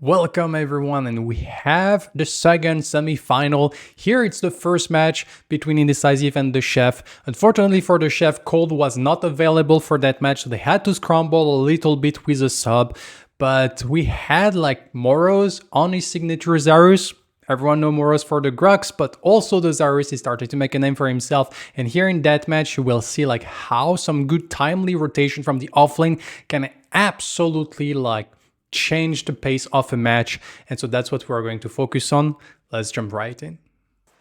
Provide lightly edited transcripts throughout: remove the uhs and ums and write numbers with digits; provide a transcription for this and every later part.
Welcome everyone, and we have the second semi-final. Here it's the first match between Indecisive and The Chef. Unfortunately for The Chef, Cold was not available for that match, so they had to scramble a little bit with a sub. But we had like Moros on his signature Zarus. Everyone knows Moros for the Grux, but also the Zarus is starting to make a name for himself. And here in that match, you will see like how some good timely rotation from the offlane can absolutely like change the pace of a match, and so that's what we're going to focus on. Let's jump right in.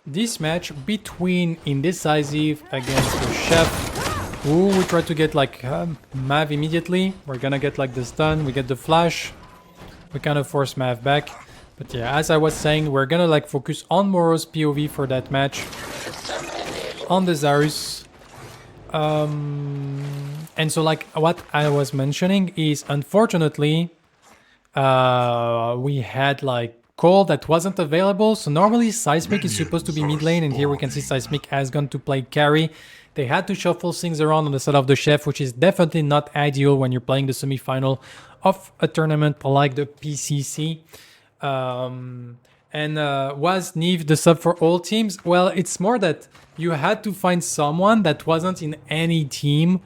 This match between Indecisive against the Chef. Ooh, we try to get like Mav immediately. We're gonna get like the stun, we get the flash. We kind of force Mav back. But yeah, as I was saying, we're gonna like focus on Moro's POV for that match. On the Zarus. And so like what I was mentioning is unfortunately we had like Cold that wasn't available. So normally Seismic is supposed to be mid lane, and here we can see Seismic has gone to play carry. They had to shuffle things around on the side of the Chef, which is definitely not ideal when you're playing the semi-final of a tournament like the PCC. Was Neve the sub for all teams? Well, it's more that you had to find someone that wasn't in any team,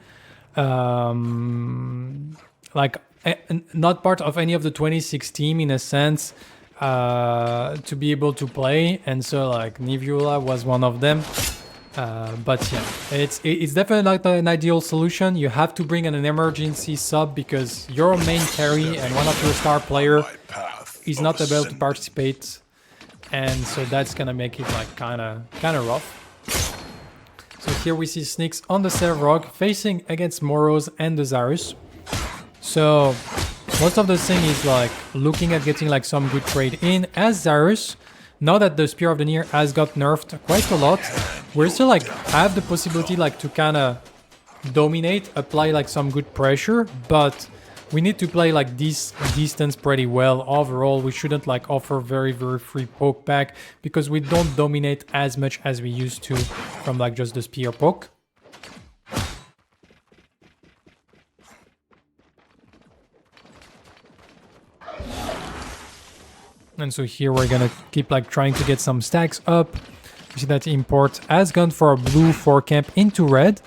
like not part of any of the 26 team in a sense, to be able to play, and so like Mugiwawa was one of them. But yeah, it's definitely not an ideal solution. You have to bring an emergency sub because your main carry and one of your star player is not able to participate, and so that's gonna make it like kind of rough. So here we see Sneaks on the Sevrog facing against Moros and the Zarus. So most of the thing is like looking at getting like some good trade in as Zarus. Now that the Spear of the Near has got nerfed quite a lot, we're still like have the possibility like to kind of dominate, apply like some good pressure, but we need to play like this distance pretty well. Overall, we shouldn't like offer very free poke back because we don't dominate as much as we used to from like just the spear poke. And so here we're gonna keep like trying to get some stacks up. You see that Import has gone for a blue 4 camp into red.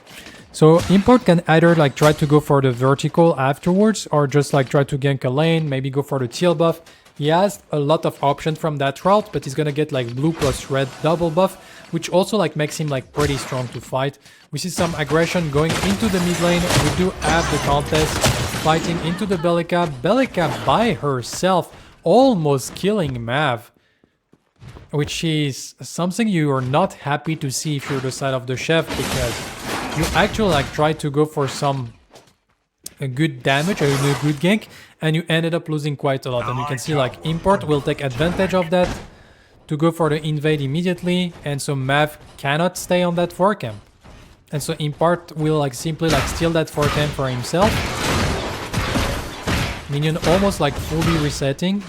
So Import can either like try to go for the vertical afterwards or just like try to gank a lane, maybe go for the teal buff. He has a lot of options from that route, but he's gonna get like blue plus red double buff, which also like makes him like pretty strong to fight. We see some aggression going into the mid lane. We do have the contest fighting into the Belica. Belica by herself almost killing Mav, which is something you are not happy to see if you're the side of the Chef, because you actually like try to go for some good damage or a good gank, and you ended up losing quite a lot. And you can see like Import will take advantage of that to go for the invade immediately, and so Mav cannot stay on that 4 camp, and so Import will like simply like steal that 4 camp for himself. Minion almost like fully resetting.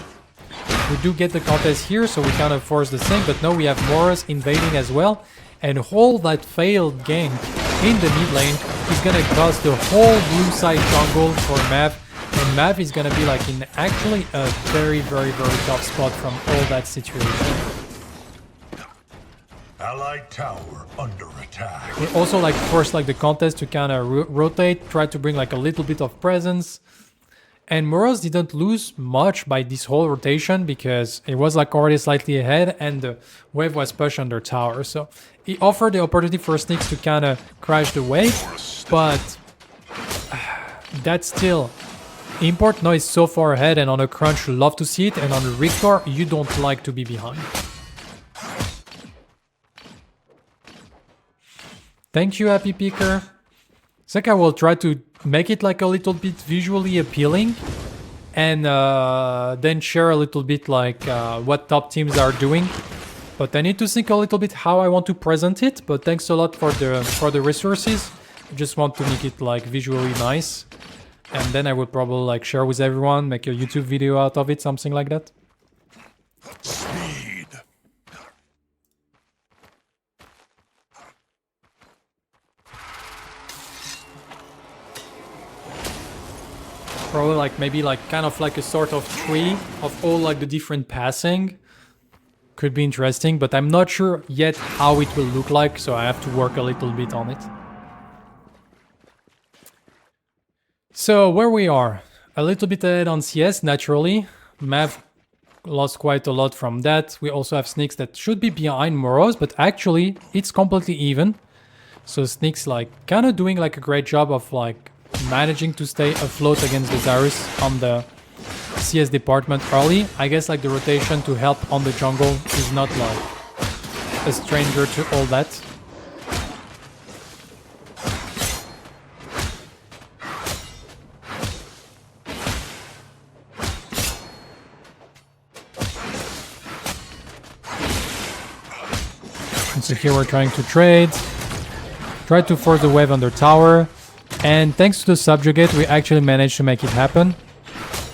We do get the contest here, so we kind of force the thing, but now we have Moros invading as well, and all that failed gank in the mid lane is gonna cost the whole blue side jungle for Mav, and Mav is gonna be like in actually a very tough spot from all that situation. Allied tower under attack. We also like force like the contest to kind of rotate, try to bring like a little bit of presence. And Moros didn't lose much by this whole rotation because it was like already slightly ahead and the wave was pushed under tower. So he offered the opportunity for Sneaks to kind of crash the wave, but that's still... Import now is so far ahead, and on a crunch you love to see it, and on the Rictor you don't like to be behind. Thank you, Happy Picker. Zeka will try to make it like a little bit visually appealing, and then share a little bit like what top teams are doing. But I need to think a little bit how I want to present it. But thanks a lot for the resources. I just want to make it like visually nice, and then I would probably like share with everyone, make a YouTube video out of it, something like that. Speed. Probably like maybe like kind of like a sort of tree of all like the different passing. Could be interesting, but I'm not sure yet how it will look like, so I have to work a little bit on it. So where we are, a little bit ahead on CS naturally. Mav lost quite a lot from that. We also have Sneaks that should be behind Moros, but actually it's completely even. So Sneaks like kind of doing like a great job of like managing to stay afloat against the Zarus on the CS department early. I guess like the rotation to help on the jungle is not like a stranger to all that. And so here we're trying to trade, try to force the wave on their tower, and thanks to the subjugate we actually managed to make it happen.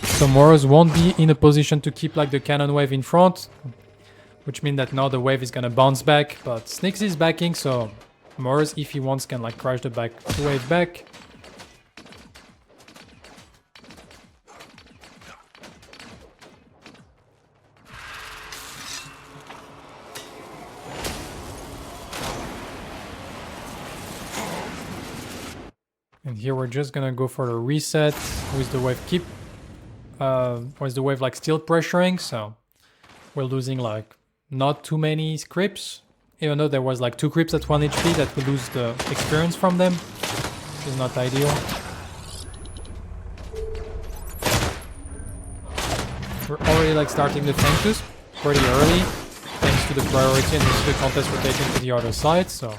So Moros won't be in a position to keep like the cannon wave in front, which means that now the wave is gonna bounce back, but Sneaks is backing, so Moros, if he wants, can like crash the wave back. And here we're just gonna go for the reset with the wave with the wave like still pressuring, so we're losing like not too many scripts, even though there was like 2 creeps at 1 HP that we lose the experience from them, which is not ideal. We're already like starting the Fentus pretty early, thanks to the priority and the contest rotating to the other side, so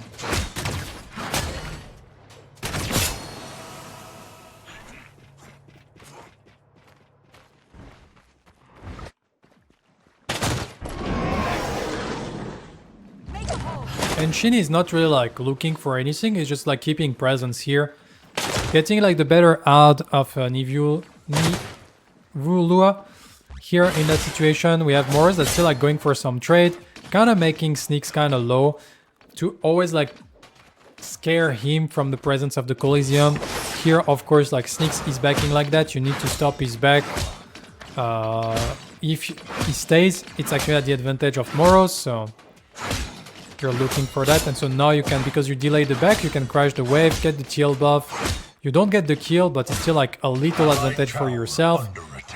and Shin is not really like looking for anything, he's just like keeping presence here. Getting like the better out of Nivulua. Here in that situation, we have Moros that's still like going for some trade, kind of making Sneaks kind of low to always like scare him from the presence of the Coliseum. Here, of course, like Sneaks is backing like that, you need to stop his back. If he stays, it's actually at the advantage of Moros, so you're looking for that, and so now you can, because you delay the back, you can crash the wave, get the TL buff. You don't get the kill, but it's still like a little advantage for yourself.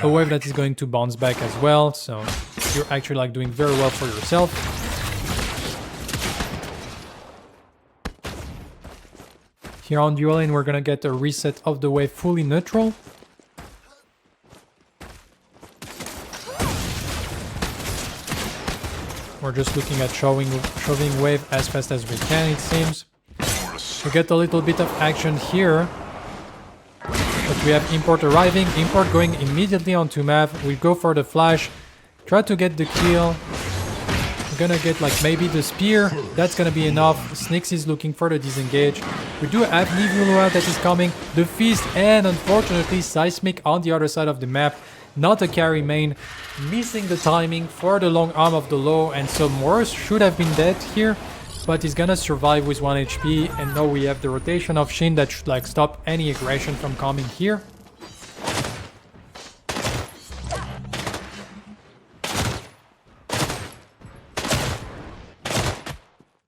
A wave that is going to bounce back as well, so you're actually like doing very well for yourself. Here on dual lane, we're gonna get a reset of the wave fully neutral. We're just looking at shoving wave as fast as we can, it seems. We get a little bit of action here. But we have Import arriving, Import going immediately onto Mav. We go for the flash, try to get the kill. We're gonna get like maybe the spear, that's gonna be enough. Sneaks is looking for the disengage. We do have Nivulua that is coming, the Feast, and unfortunately Seismic on the other side of the map. Not a carry main, missing the timing for the long arm of the low, and so Moros should have been dead here, but he's gonna survive with 1 HP, and now we have the rotation of Shin that should like stop any aggression from coming here.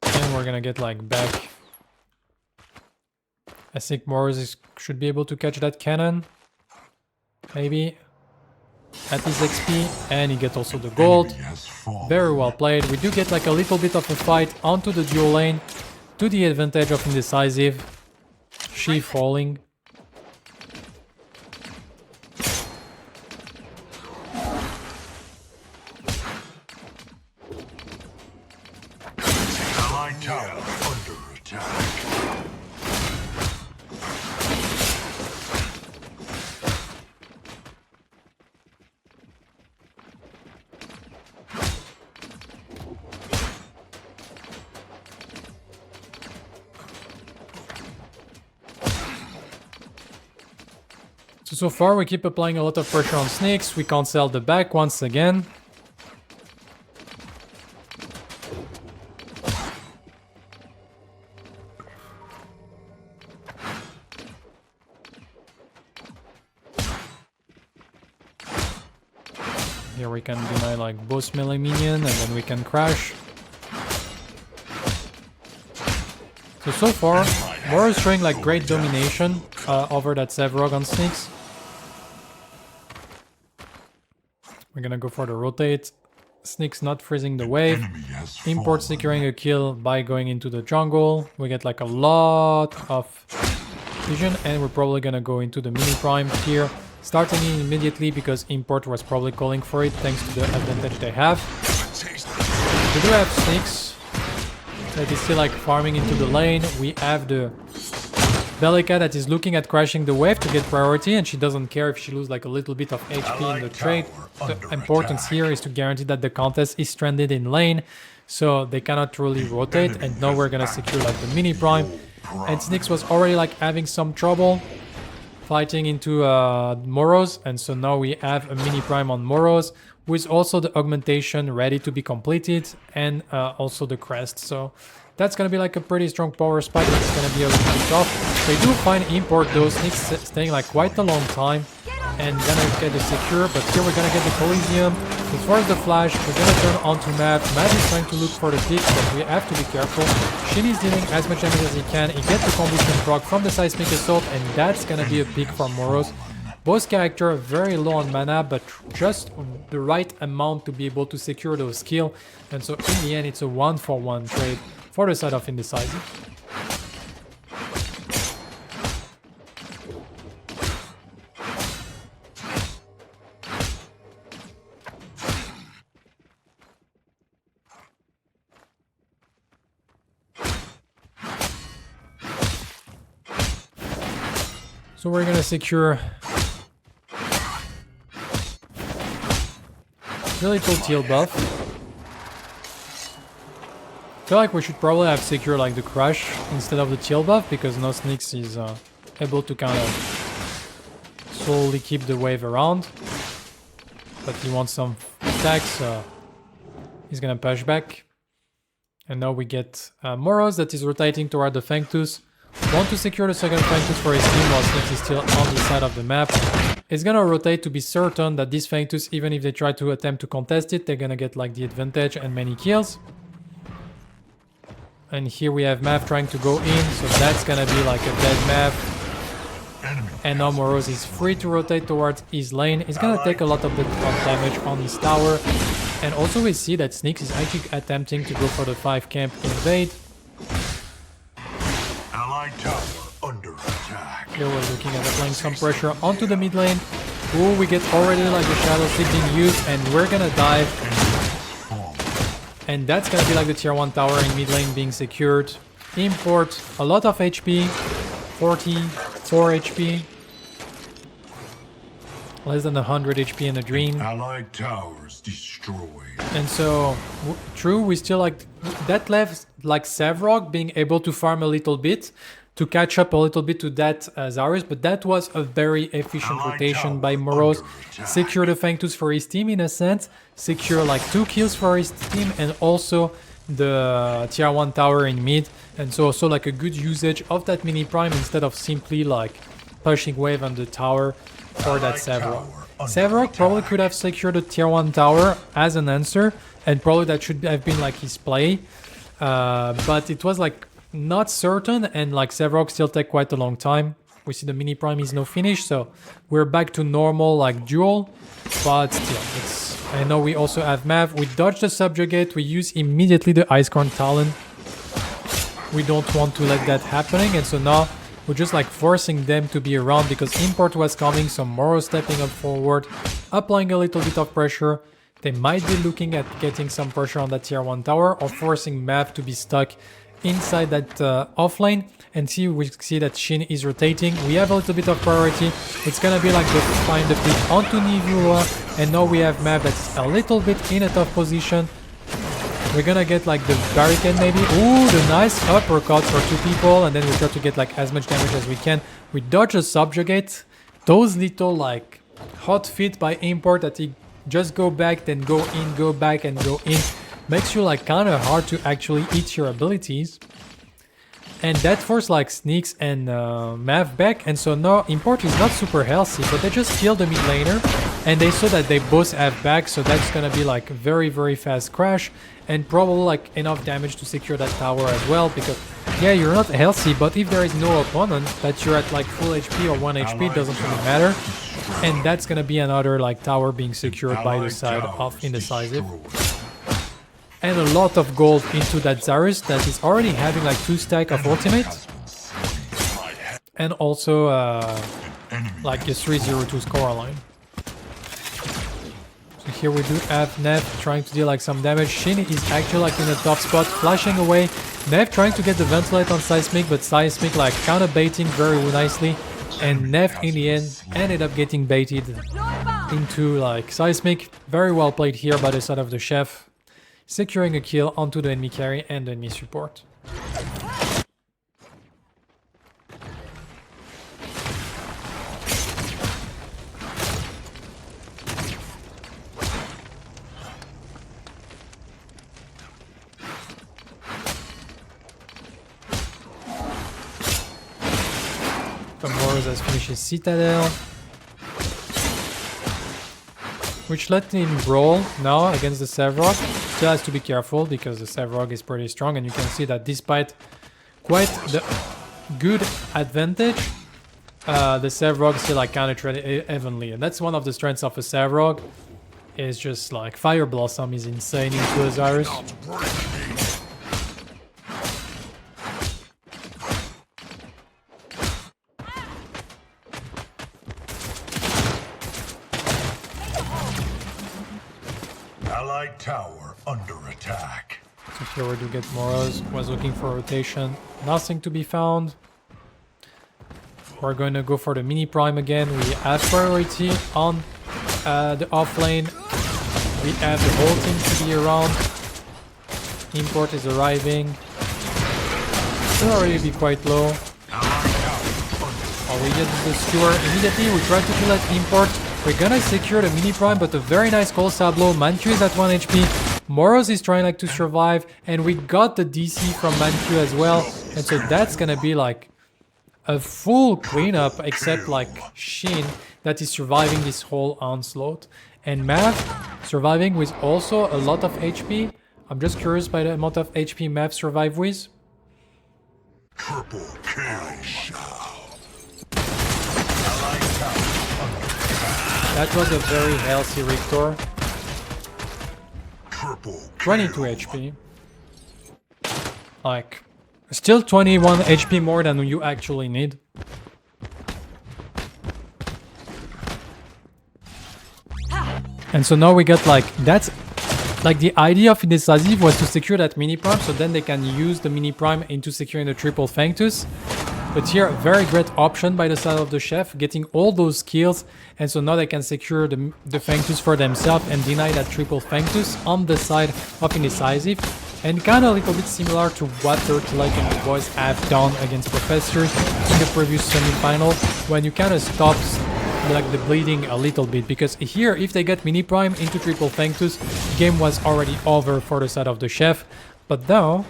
And we're gonna get like back. I think Moros should be able to catch that cannon, maybe. At his XP, and he gets also the gold. Very well played. We do get like a little bit of a fight onto the dual lane to the advantage of Indecisive. She falling. Allied tower under attack. So far we keep applying a lot of pressure on Sneaks. We can't sell the back once again. we can deny like both melee minion and then we can crash. So far, Moro is showing like great domination over that Sevrog on Sneaks. We're gonna go for the rotate. Sneaks not freezing the wave. Import securing a kill by going into the jungle. We get like a lot of vision and we're probably gonna go into the mini prime here. Starting in immediately because Import was probably calling for it thanks to the advantage they have. We do have Sneaks that is still like farming into the lane. We have the Belica that is looking at crashing the wave to get priority, and she doesn't care if she loses like a little bit of HP in the trade. The importance here is to guarantee that the contest is stranded in lane, so they cannot really rotate, and now we're gonna secure like the mini prime. And Sneaks was already like having some trouble fighting into Moros, and so now we have a mini prime on Moros with also the augmentation ready to be completed and also the crest. So that's gonna be like a pretty strong power spike. It's gonna be a little bit tough. They do find Import though. Sneaks staying like quite a long time and gonna get the secure, but here we're gonna get the Coliseum. As far as the flash, we're gonna turn on to Mav. Mav is trying to look for the pick, but we have to be careful. Shin is dealing as much damage as he can. He gets the combustion proc from the Seismic Assault, and that's gonna be a pick for Moros. Both characters are very low on mana, but just the right amount to be able to secure those kills. And so in the end, it's a 1-for-1 trade for the side of Indecisive. So we're gonna secure really little teal buff. I feel like we should probably have secured like the crush instead of the teal buff because now Sneaks is able to kind of slowly keep the wave around. But he wants some attacks, so he's gonna push back. And now we get Moros that is rotating toward the Fangtooth. Want to secure the second Fangtooth for his team while Sneaks is still on the side of the map. It's gonna rotate to be certain that this Fangtooth, even if they try to attempt to contest it, they're gonna get like the advantage and many kills. And here we have Mav trying to go in, so that's gonna be like a dead Mav. And now Moros is free to rotate towards his lane. He's gonna take a lot of damage on his tower. And also we see that Sneaks is actually attempting to go for the 5 camp invade. Tower under attack. Here we're looking at applying some pressure onto the mid lane. Ooh, we get already like the Shadow Stick being used and we're gonna dive. And that's gonna be like the tier 1 tower in mid lane being secured. Import, a lot of HP, 44 HP. Less than 100 HP in a dream. Allied towers destroyed. And so, true, we still like... That left like Sevrog being able to farm a little bit to catch up a little bit to that Zarus, but that was a very efficient rotation by Moros. Secure the Fangtooth for his team in a sense, secure like 2 kills for his team and also the tier 1 tower in mid. And so also like a good usage of that mini prime instead of simply like pushing wave on the tower for that Sevrog. Sevrog probably could have secured the tier 1 tower as an answer, and probably that should have been like his play. But it was like not certain, and like Sevrog still take quite a long time. We see the mini prime is now finished, so we're back to normal like duel. But still, I know we also have Mav. We dodge the subjugate, we use immediately the Icecorn Talon. We don't want to let that happening, and so now we're just like forcing them to be around because Import was coming, so Moro stepping up forward, applying a little bit of pressure. They might be looking at getting some pressure on that tier 1 tower or forcing Mav to be stuck inside that offlane. And we see that Shin is rotating. We have a little bit of priority. It's gonna be like the find the pick onto Mugiwawa, and now we have Mav that's a little bit in a tough position. We're gonna get like the barricade maybe. Ooh, the nice uppercut for 2 people, and then we try to get like as much damage as we can. We dodge a subjugate. Those little like hot feet by Import that he just go back, then go in, go back and go in. Makes you like kind of hard to actually eat your abilities. And that forced like Sneaks and Mav back, and so now Import is not super healthy, but they just killed the mid laner. and they saw that they both have back, so that's gonna be like very, very fast crash, and probably like enough damage to secure that tower as well, because yeah, you're not healthy, but if there is no opponent that you're at like full HP or 1 HP, it doesn't really matter. And that's gonna be another like tower being secured by the side of Indecisive. And a lot of gold into that Zarus that is already having like 2 stack of ultimate. And also like a 3-0-2 score line. So here we do have Nev trying to deal like some damage. Shin is actually like in a tough spot, flashing away. Nev trying to get the ventilate on Seismic, but Seismic like counter baiting very nicely. And Nev in the end ended up getting baited into like Seismic. Very well played here by the side of the Chef, securing a kill onto the enemy carry and the enemy support. Moros has finished his Citadel, which let him brawl now against the Sevrog. Still has to be careful because the Sevrog is pretty strong, and you can see that despite quite the good advantage, the Sevrog still like counter-traded evenly, and that's one of the strengths of a Sevrog. Is just like Fire Blossom is insane into Osiris. Allied tower under attack. So here we do get Moros. Was looking for rotation. Nothing to be found. We're going to go for the mini prime again. We have priority on the offlane. We have the whole team to be around. Import is arriving. Should already be quite low. Oh, we get the skewer immediately. We try to kill that import. We're gonna secure the mini prime, but a very nice cold stab blow. Manchu is at 1 HP. Moros is trying like to survive, and we got the DC from Manchu as well. And so that's gonna be like a full cleanup, except like Shin that is surviving this whole onslaught. And Mav surviving with also a lot of HP. I'm just curious by the amount of HP Mav survive with. Triple kill. That was a very healthy Rictor. 22 HP. Like, still 21 HP more than you actually need. And so now we got like, that's like the idea of Indecisive was to secure that mini prime, so then they can use the mini prime into securing the triple Fanctus. But here, a very great option by the side of the Chef, getting all those kills, and so now they can secure the Fanctus for themselves and deny that triple Fanctus on the side of Indecisive. And kind of a little bit similar to what Turtlake and the boys have done against Predecessor in the previous semi-final, when you kind of stop like the bleeding a little bit, because here, if they get mini prime into triple Fanctus, game was already over for the side of the Chef. But now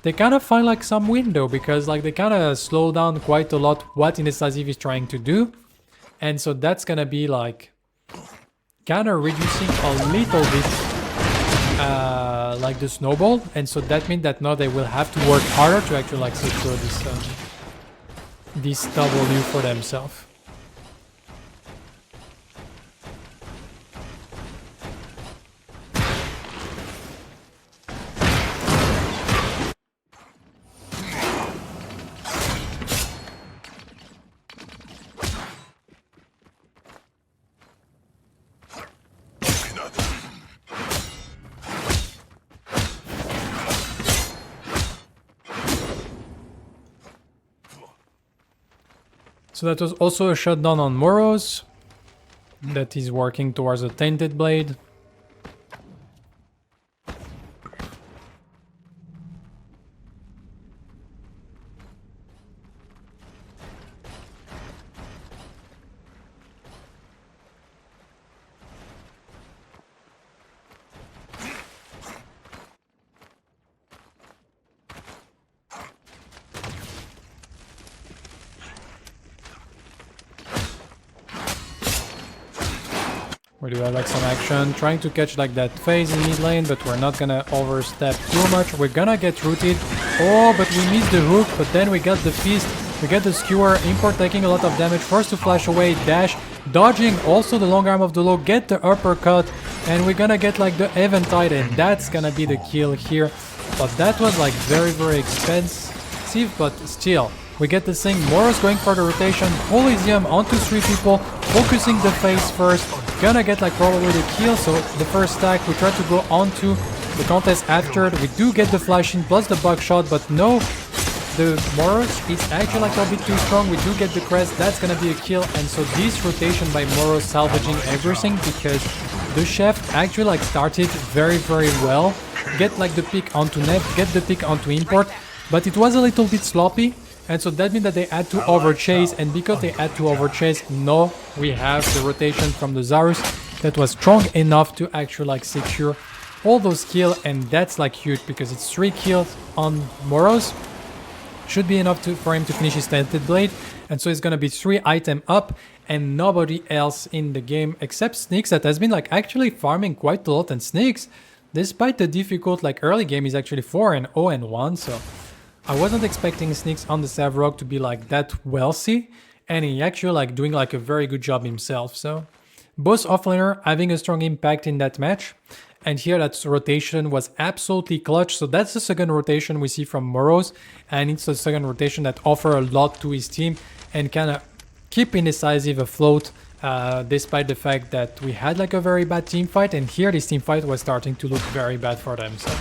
they kind of find like some window, because like they kind of slow down quite a lot what Indecisive is trying to do. And so that's gonna be like kind of reducing a little bit like the snowball. And so that means that now they will have to work harder to actually like secure this W for themselves. So that was also a shutdown on Moros. That is working towards a Tainted Blade. We do have like some action, trying to catch like that phase in mid lane, but we're not gonna overstep too much. We're gonna get rooted. Oh, but we missed the hook, but then we got the feast. We get the skewer, import taking a lot of damage, forced to flash away, dash, dodging also the long arm of the low, get the uppercut, and we're gonna get like the Eventide, and that's gonna be the kill here. But that was like very, very expensive, but still, we get the thing. Moros going for the rotation, Elysium onto 3 people, focusing the face first, gonna get like probably the kill, so the first stack, we try to go onto the contest after, we do get the flash in plus the buckshot, but no, the Moros is actually like a bit too strong. We do get the crest, that's gonna be a kill, and so this rotation by Moros salvaging everything because the chef actually like started very, very well. Get like the pick onto net, get the pick onto import, but it was a little bit sloppy, and so that means that they had to overchase, and because they had to overchase, no, we have the rotation from the Zarus that was strong enough to actually like secure all those kills, and that's like huge because it's 3 kills on Moros. Should be enough for him to finish his Tented Blade, and so it's gonna be 3 item up and nobody else in the game except Sneaks that has been like actually farming quite a lot, and Sneaks, despite the difficult like early game, is actually 4-0-1, so I wasn't expecting Sneaks on the Savrog to be like that wealthy, and he actually like doing like a very good job himself, so both offlaner having a strong impact in that match. And here that rotation was absolutely clutch. So that's the second rotation we see from Moros. And it's the second rotation that offer a lot to his team and kind of keep Indecisive afloat despite the fact that we had like a very bad team fight. And here this team fight was starting to look very bad for them. So.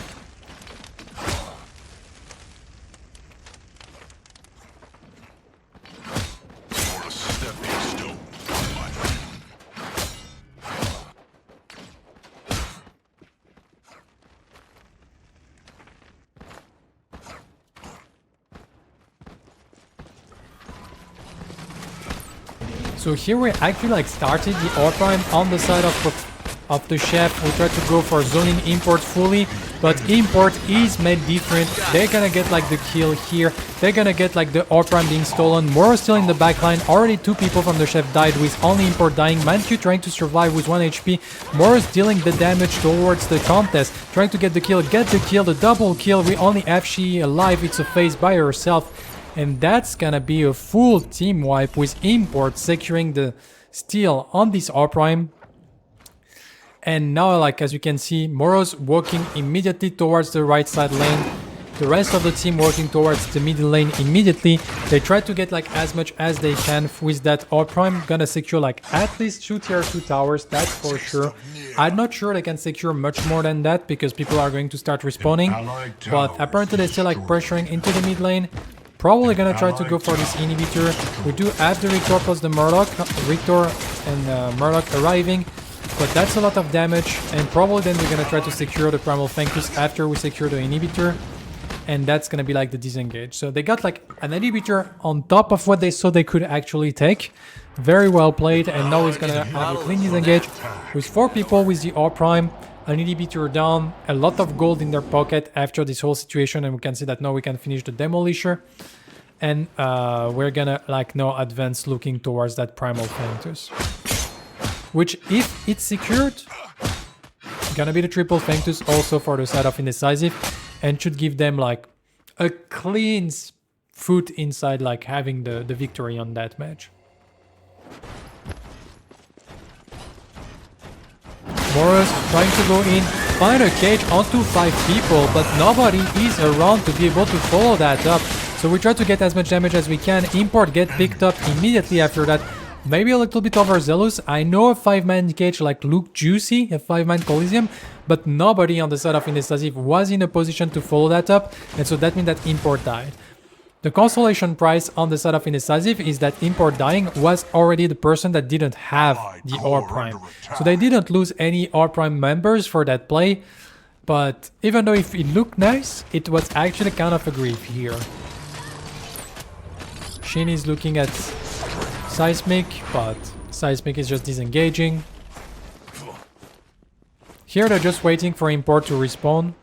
So here we actually like started the ore prime on the side of the chef. We tried to go for zoning import fully, but import is made different. They're gonna get like the kill here. They're gonna get like the ore prime being stolen. Moro still in the backline. Already 2 people from the chef died with only import dying. Manq trying to survive with 1 HP. Moro's dealing the damage towards the contest. Trying to get the kill, the double kill. We only have she alive. It's a phase by herself. And that's gonna be a full team wipe with import securing the steal on this ore prime. And now, like as you can see, Moro's walking immediately towards the right side lane. The rest of the team working towards the middle lane immediately. They try to get like as much as they can with that ore prime. Gonna secure like at least 2 tier 2 towers, that's for sure. I'm not sure they can secure much more than that because people are going to start respawning. But apparently they're still like pressuring into the mid lane. Probably gonna try to go for this inhibitor. We do have the Rictor plus the Murloc, Rictor and Murloc arriving, but that's a lot of damage, and probably then we're gonna try to secure the Primal Fangus after we secure the inhibitor, and that's gonna be like the disengage. So they got like an inhibitor on top of what they thought they could actually take. Very well played, and now he's gonna have a clean disengage with 4 people with the ore prime. An inhibitor down, a lot of gold in their pocket after this whole situation, and we can see that now we can finish the Demolisher, and we're gonna like now advance looking towards that Primal Fanctus, which if it's secured, gonna be the triple Fanctus also for the side of Indecisive, and should give them like a clean foot inside like having the victory on that match. Moros trying to go in, find a cage onto 5 people, but nobody is around to be able to follow that up. So we try to get as much damage as we can. Import get picked up immediately after that. Maybe a little bit overzealous. I know a 5-man cage like looked juicy, a 5-man Coliseum, but nobody on the side of Indecisive was in a position to follow that up, and so that means that Import died. The consolation prize on the side of Indecisive is that Import dying was already the person that didn't have the ore prime. So they didn't lose any ore prime members for that play, but even though if it looked nice, it was actually kind of a grief here. Shin is looking at Seismic, but Seismic is just disengaging. Here they're just waiting for Import to respawn.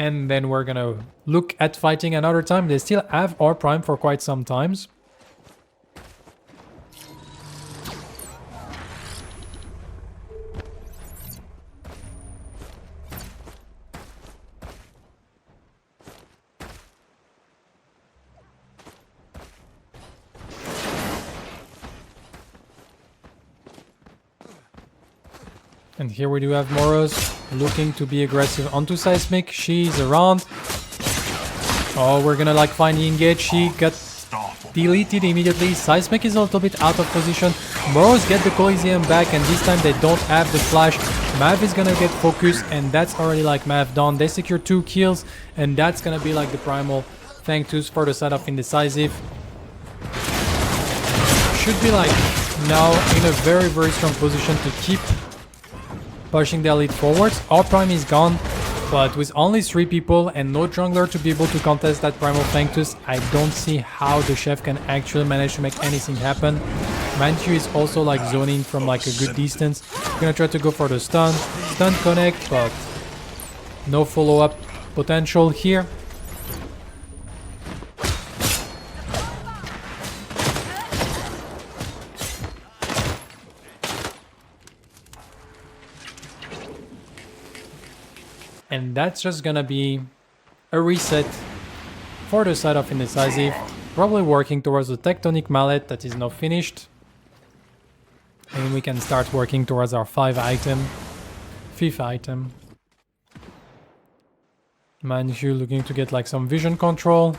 and then we're gonna look at fighting another time. They still have our prime for quite some times. And here we do have Moros looking to be aggressive onto Seismic. She's around. Oh, we're gonna like find the engage. She got deleted immediately. Seismic is a little bit out of position. Moros get the Coliseum back, and this time they don't have the flash. Mav is gonna get focused, and that's already like Mav done. They secure 2 kills, and that's gonna be like the primal Fangtooth for the side of Indecisive. Should be like now in a very, very strong position to keep pushing the elite forwards. Our prime is gone, but with only 3 people and no jungler to be able to contest that primal Fangtooth, I don't see how the chef can actually manage to make anything happen. Manchu is also like zoning from like a good distance. Gonna try to go for the stun connect, but no follow-up potential here. And that's just gonna be a reset for the side of Indecisive. Probably working towards the Tectonic Mallet that is now finished. And we can start working towards our 5th item. Manju looking to get like some vision control.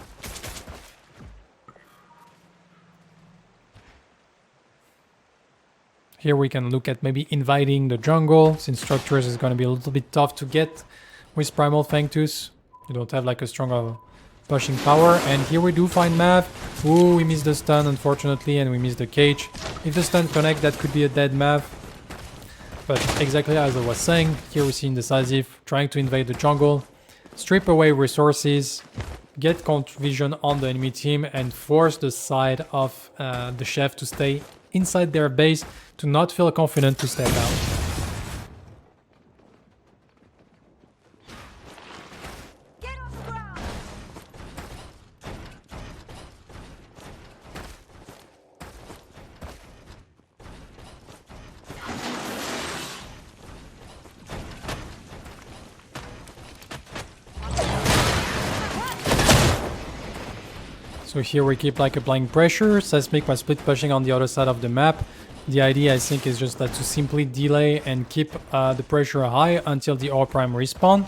Here we can look at maybe inviting the jungle, since structures is gonna be a little bit tough to get with Primal Fangtooth. You don't have like a strong pushing power. And here we do find Mav. Ooh, we missed the stun unfortunately, and we missed the cage. If the stun connect, that could be a dead Mav. But exactly as I was saying, here we see Indecisive trying to invade the jungle, strip away resources, get vision on the enemy team, and force the side of the chef to stay inside their base, to not feel confident to step out. So here we keep like applying pressure. Seismic was split pushing on the other side of the map. The idea I think is just that to simply delay and keep the pressure high until the R prime respawn.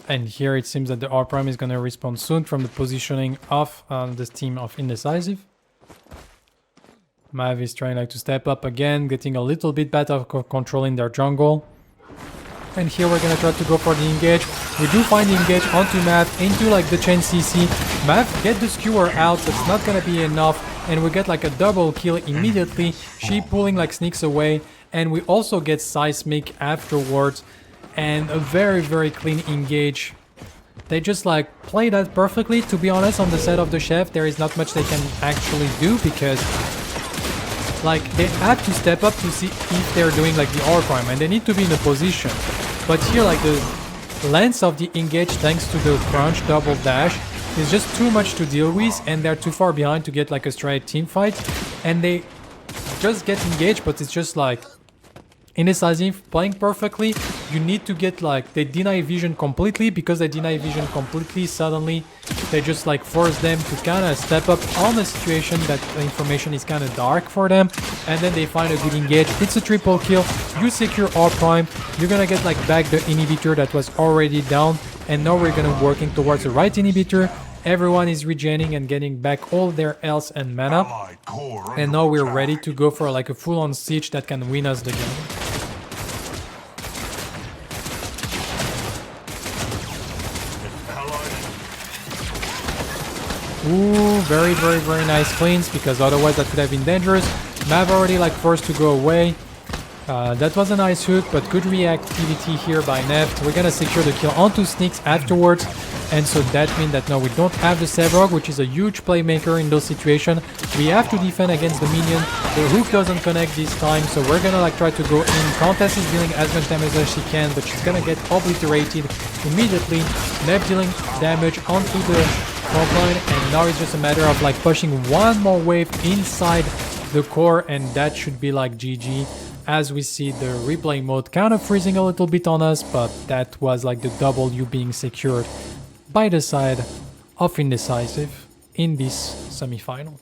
And here it seems that the R prime is gonna respawn soon from the positioning of this team of Indecisive. Mav is trying like to step up again, getting a little bit better controlling their jungle. And here we're gonna try to go for the engage. We do find the engage onto Mav, into like the chain CC. Mav get the skewer out, but it's not gonna be enough. And we get like a double kill immediately. She pulling like sneaks away. And we also get Seismic afterwards. And a very, very clean engage. They just like play that perfectly. To be honest, on the side of the chef, there is not much they can actually do, because like they have to step up to see if they're doing like the R prime, and they need to be in a position. But here like the length of the engage thanks to the crunch double dash is just too much to deal with, and they're too far behind to get like a straight team fight, and they just get engaged. But it's just like Indecisive playing perfectly. You need to get like, they deny vision completely. Because they deny vision completely, suddenly they just like force them to kind of step up on a situation that the information is kind of dark for them, and then they find a good engage. It's a triple kill. You secure R prime, you're gonna get like back the inhibitor that was already down, and now we're gonna working towards the right inhibitor. Everyone is regening and getting back all their health and mana, and now we're ready to go for like a full-on siege that can win us the game. Ooh, very, very, very nice cleans, because otherwise that could have been dangerous. Mav already like forced to go away. That was a nice hook, but good reactivity here by Neft. We're gonna secure the kill onto Sneaks afterwards. And so that means that now we don't have the Sevrog, which is a huge playmaker in those situations. We have to defend against the minion. The hook doesn't connect this time, so we're gonna like try to go in. Countess is dealing as much damage as she can, but she's gonna get obliterated immediately. Neb dealing damage onto the front line, and now it's just a matter of like pushing one more wave inside the core, and that should be like GG. As we see the replay mode kind of freezing a little bit on us, but that was like the W being secured by the side of Indecisive in this semi-final.